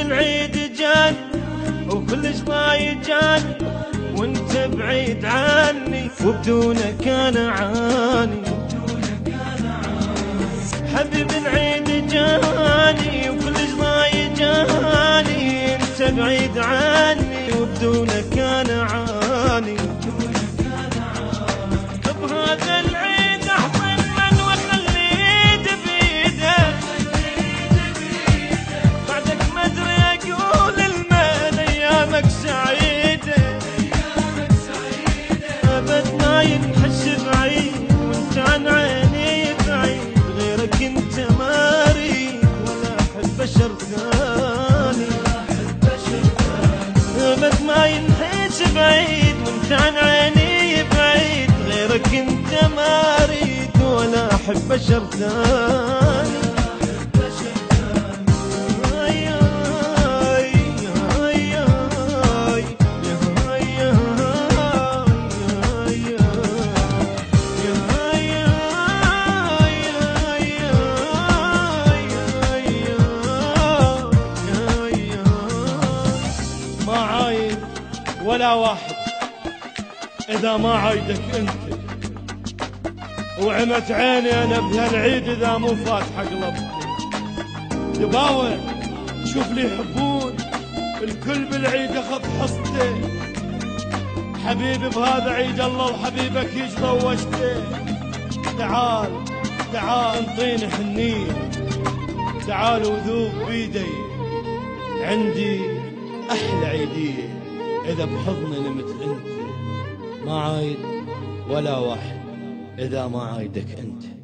العيد جاني وكلش ضايق جاني وانت بعيد عني وبدونك انا عاني. حبيب العيد جاني وكلش ضايق جاني انت بعيد عني وبدونك انا عاني. بهذا العيد احضن من واخلي ايدي بايده بعدك ما ادري اقول المال ايامك سعيده ابد ما ينحس بعيد وانت عن عيني بعيد غيرك انت ما اريد ولا احب بشر ثاني. ابد ما ينحس بعيد وانت عن عيني بعيد غيرك انت ما اريد ولا احب بشر ثاني. ما عايد ولا واحد إذا ما عايدك أنت وعمت عيني أنا بهالعيد إذا مو فاتحة قلبي. دباوة شوف لي يحبون الكل بالعيد أخذ حصته حبيبي بهذا عيد الله وحبيبك يتزوجته. تعال تعال انطيني حنين تعال وذوب بيدي عندي أحلى عيدية إذا بحضني نمت أنت. ما عايد ولا واحد إذا ما عايدك أنت.